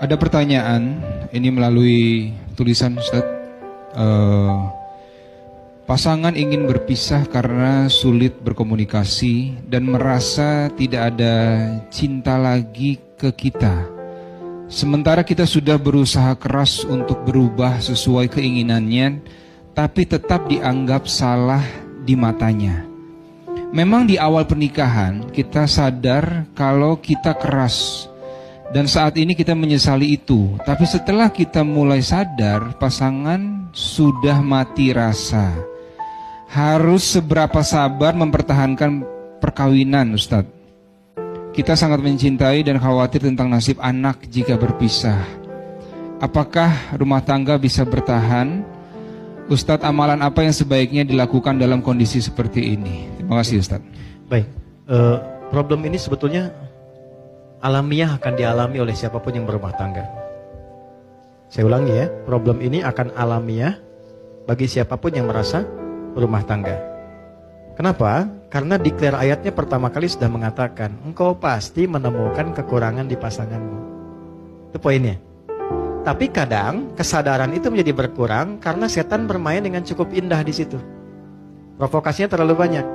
Ada pertanyaan, ini melalui tulisan Ustaz. Pasangan ingin berpisah karena sulit berkomunikasi dan merasa tidak ada cinta lagi ke kita. Sementara kita sudah berusaha keras untuk berubah sesuai keinginannya, tapi tetap dianggap salah di matanya. Memang di awal pernikahan kita sadar kalau kita keras, dan saat ini kita menyesali itu. Tapi setelah kita mulai sadar, pasangan sudah mati rasa. Harus seberapa sabar mempertahankan perkawinan, Ustadz? Kita sangat mencintai dan khawatir tentang nasib anak jika berpisah. Apakah rumah tangga bisa bertahan? Ustadz, amalan apa yang sebaiknya dilakukan dalam kondisi seperti ini? Terima kasih, Ustadz. Baik, problem ini sebetulnya alamiah akan dialami oleh siapapun yang berumah tangga. Saya ulangi ya, problem ini akan alamiah bagi siapapun yang merasa berumah tangga. Kenapa? Karena declare ayatnya pertama kali sudah mengatakan, engkau pasti menemukan kekurangan di pasanganmu. Itu poinnya. Tapi kadang kesadaran itu menjadi berkurang karena setan bermain dengan cukup indah di situ. Provokasinya terlalu banyak.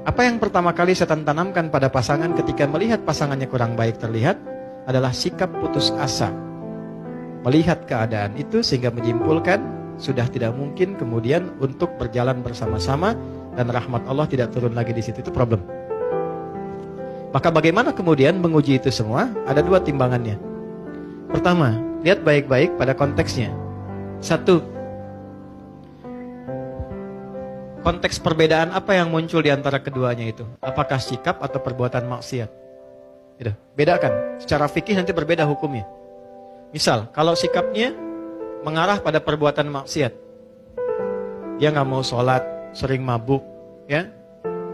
Apa yang pertama kali setan tanamkan pada pasangan ketika melihat pasangannya kurang baik terlihat adalah sikap putus asa. Melihat keadaan itu sehingga menyimpulkan sudah tidak mungkin kemudian untuk berjalan bersama-sama dan rahmat Allah tidak turun lagi di situ. Itu problem. Maka bagaimana kemudian menguji itu semua? Ada dua timbangannya. Pertama, lihat baik-baik pada konteksnya. Satu, konteks perbedaan apa yang muncul di antara keduanya itu? Apakah sikap atau perbuatan maksiat? Gitu. Bedakan. Secara fikih nanti berbeda hukumnya. Misal, kalau sikapnya mengarah pada perbuatan maksiat, dia nggak mau sholat, sering mabuk, ya,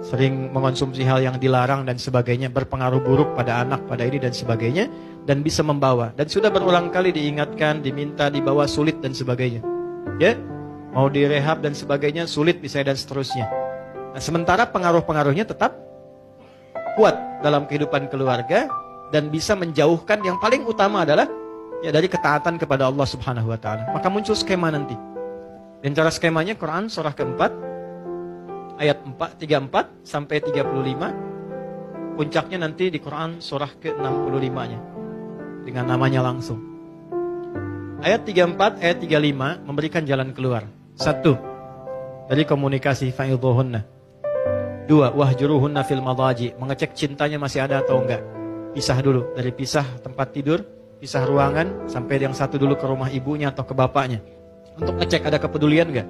sering mengonsumsi hal yang dilarang dan sebagainya, berpengaruh buruk pada anak, pada ini dan sebagainya, dan bisa membawa. Dan sudah berulang kali diingatkan, diminta, dibawa, sulit dan sebagainya. Ya, mau direhab dan sebagainya, sulit misalnya dan seterusnya. Nah, sementara pengaruh-pengaruhnya tetap kuat dalam kehidupan keluarga dan bisa menjauhkan. Yang paling utama adalah ya dari ketaatan kepada Allah Subhanahu wa taala. Maka muncul skema nanti. Dan cara skemanya Quran surah keempat ayat 34 sampai 35. Puncaknya nanti di Quran surah ke-65-nya dengan namanya langsung. Ayat 34 ayat 35 memberikan jalan keluar. 1. Dari komunikasi fa'idhuhunna. 2. Wahjuruhunna fil madaji, mengecek cintanya masih ada atau enggak. Pisah dulu, dari pisah tempat tidur, pisah ruangan, sampai yang satu dulu ke rumah ibunya atau ke bapaknya. Untuk ngecek ada kepedulian enggak?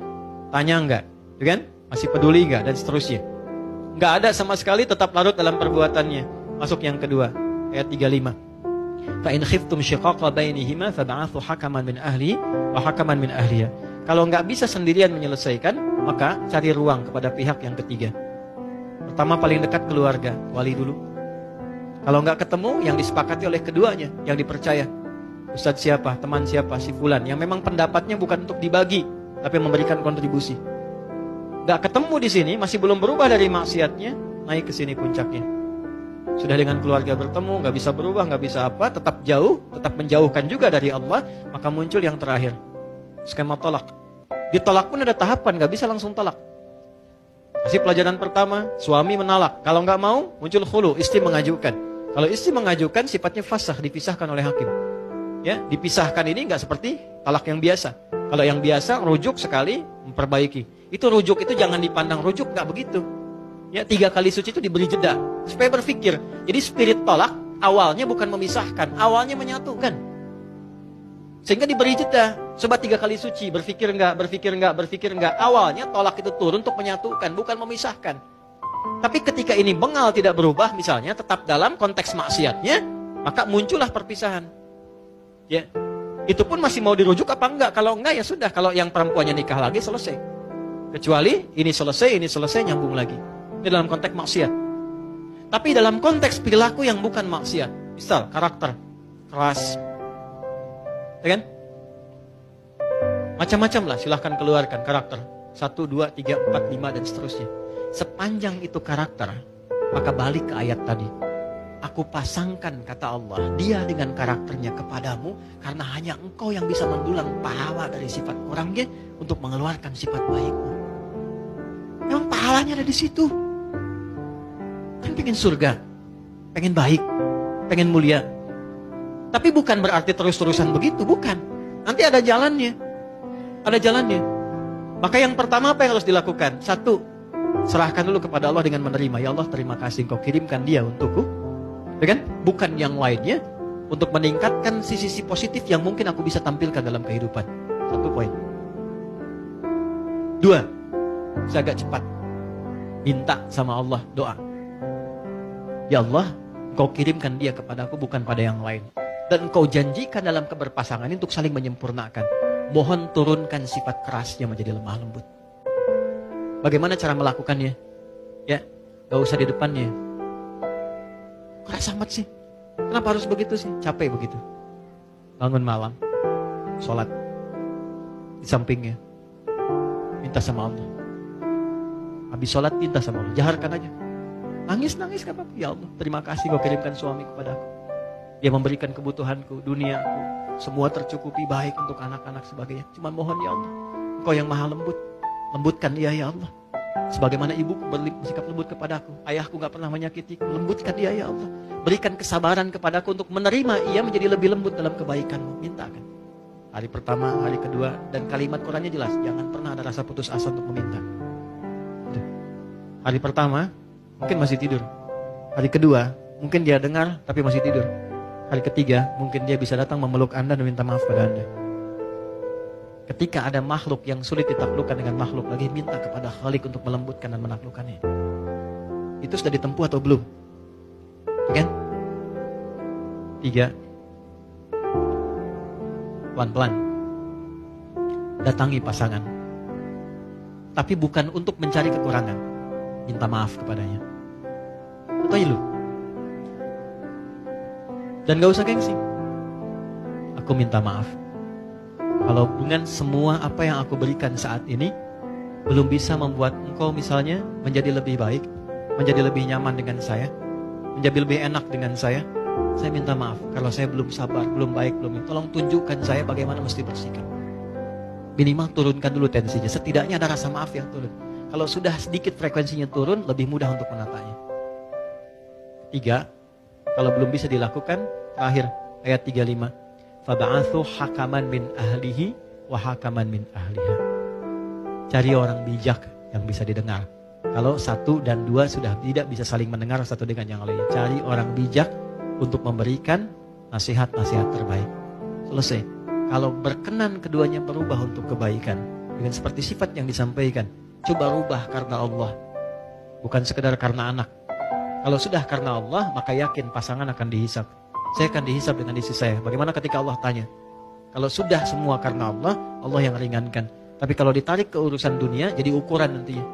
Tanya enggak? Kan? Masih peduli enggak? Dan seterusnya. Enggak ada sama sekali, tetap larut dalam perbuatannya. Masuk yang kedua, ayat 35. Fa in khiftum shiqaqa bainihima fab'athu hakaman min ahli wa hakaman min ahliha. Kalau enggak bisa sendirian menyelesaikan, maka cari ruang kepada pihak yang ketiga. Pertama paling dekat keluarga, wali dulu. Kalau enggak ketemu, yang disepakati oleh keduanya, yang dipercaya. Ustadz siapa, teman siapa, si fulan, yang memang pendapatnya bukan untuk dibagi, tapi memberikan kontribusi. Enggak ketemu di sini, masih belum berubah dari maksiatnya, naik ke sini puncaknya. Sudah dengan keluarga bertemu, enggak bisa berubah, enggak bisa apa, tetap jauh, tetap menjauhkan juga dari Allah, maka muncul yang terakhir. Skema tolak. Ditolak pun ada tahapan, gak bisa langsung tolak. Kasih pelajaran pertama, suami menolak. Kalau nggak mau, muncul khulu, istri mengajukan. Kalau istri mengajukan, sifatnya fasah, dipisahkan oleh hakim. Ya, dipisahkan ini nggak seperti talak yang biasa. Kalau yang biasa, rujuk sekali, memperbaiki. Itu rujuk itu jangan dipandang rujuk, nggak begitu. Ya, 3 kali suci itu diberi jeda supaya berpikir. Jadi spirit tolak awalnya bukan memisahkan, awalnya menyatukan. Sehingga diberi jeda, coba 3 kali suci, berpikir enggak, berpikir enggak, berpikir enggak. Awalnya tolak itu turun untuk menyatukan, bukan memisahkan. Tapi ketika ini bengal tidak berubah, misalnya tetap dalam konteks maksiatnya, maka muncullah perpisahan. Ya, itu pun masih mau dirujuk apa enggak? Kalau enggak ya sudah, kalau yang perempuannya nikah lagi selesai. Kecuali ini selesai, nyambung lagi. Ini dalam konteks maksiat. Tapi dalam konteks perilaku yang bukan maksiat, misal karakter keras, ya kan? Macam-macam lah, silahkan keluarkan karakter 1, 2, 3, 4, 5 dan seterusnya. Sepanjang itu karakter, maka balik ke ayat tadi. Aku pasangkan, kata Allah, dia dengan karakternya kepadamu, karena hanya engkau yang bisa mendulang pahala dari sifat orangnya untuk mengeluarkan sifat baikmu. Memang pahalanya ada di situ. Kan pengen surga, pengen baik, pengen mulia. Tapi bukan berarti terus-terusan begitu, bukan. Nanti ada jalannya. Ada jalannya. Maka yang pertama apa yang harus dilakukan? Satu, serahkan dulu kepada Allah dengan menerima. Ya Allah, terima kasih engkau kirimkan dia untukku. Ya kan? Bukan yang lainnya, untuk meningkatkan sisi-sisi positif yang mungkin aku bisa tampilkan dalam kehidupan. Satu poin. Dua, saya agak cepat. Minta sama Allah, doa. Ya Allah, engkau kirimkan dia kepadaku, bukan pada yang lain. Dan engkau janjikan dalam keberpasangan ini untuk saling menyempurnakan. Mohon turunkan sifat kerasnya menjadi lemah lembut. Bagaimana cara melakukannya? Ya, gak usah di depannya. Keras amat sih. Kenapa harus begitu sih? Capek begitu. Bangun malam, sholat di sampingnya, minta sama Allah. Habis sholat minta sama Allah, jaharkan aja. Nangis-nangis gak apa-apa. Ya Allah, terima kasih kau kirimkan suami kepadaku. Dia memberikan kebutuhanku, duniaku, semua tercukupi, baik untuk anak-anak sebagainya. Cuma mohon ya Allah, engkau yang maha lembut, lembutkan dia ya Allah. Sebagaimana ibuku bersikap lembut kepadaku, ayahku gak pernah menyakitiku, lembutkan dia ya Allah. Berikan kesabaran kepadaku untuk menerima ia menjadi lebih lembut dalam kebaikanmu. Mintakan. Hari pertama, hari kedua, dan kalimat Qurannya jelas, jangan pernah ada rasa putus asa untuk meminta. Hari pertama, mungkin masih tidur. Hari kedua, mungkin dia dengar tapi masih tidur. Hari ketiga, mungkin dia bisa datang memeluk Anda dan minta maaf pada Anda. Ketika ada makhluk yang sulit ditaklukkan dengan makhluk lagi, minta kepada Khalik untuk melembutkan dan menaklukkannya. Itu sudah ditempuh atau belum? Kan? 3. Pelan-pelan. Datangi pasangan. Tapi bukan untuk mencari kekurangan. Minta maaf kepadanya. Itu aja lu. Dan gak usah gengsi. Aku minta maaf. Kalau dengan semua apa yang aku berikan saat ini belum bisa membuat engkau misalnya menjadi lebih baik, menjadi lebih nyaman dengan saya, menjadi lebih enak dengan saya minta maaf. Kalau saya belum sabar, belum baik, tolong tunjukkan saya bagaimana mesti bersikap. Minimal turunkan dulu tensinya, setidaknya ada rasa maaf yang turun. Kalau sudah sedikit frekuensinya turun, lebih mudah untuk menatanya. 3, kalau belum bisa dilakukan, terakhir ayat 35. Faba'athu hakaman min ahlihi wa hakaman min ahliha. Cari orang bijak yang bisa didengar. Kalau 1 dan 2 sudah tidak bisa saling mendengar satu dengan yang lain, cari orang bijak untuk memberikan nasihat-nasihat terbaik. Selesai. Kalau berkenan keduanya berubah untuk kebaikan dengan seperti sifat yang disampaikan, coba rubah karena Allah, bukan sekedar karena anak. Kalau sudah karena Allah, maka yakin pasangan akan dihisab. Saya akan dihisab dengan isi saya. Bagaimana ketika Allah tanya? Kalau sudah semua karena Allah, Allah yang ringankan. Tapi kalau ditarik ke urusan dunia, jadi ukuran nantinya.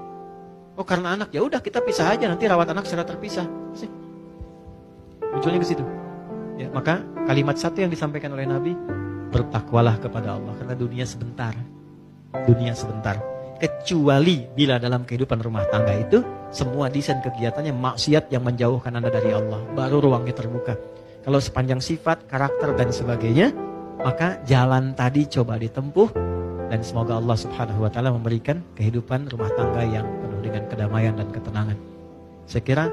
Oh karena anak, ya udah kita pisah aja, nanti rawat anak secara terpisah. Munculnya ke situ. Ya, maka kalimat 1 yang disampaikan oleh Nabi, bertakwalah kepada Allah karena dunia sebentar. Dunia sebentar. Kecuali bila dalam kehidupan rumah tangga itu semua desain kegiatannya maksiat yang menjauhkan Anda dari Allah, baru ruangnya terbuka. Kalau sepanjang sifat, karakter dan sebagainya, maka jalan tadi coba ditempuh dan semoga Allah Subhanahu wa taala memberikan kehidupan rumah tangga yang penuh dengan kedamaian dan ketenangan. Saya kira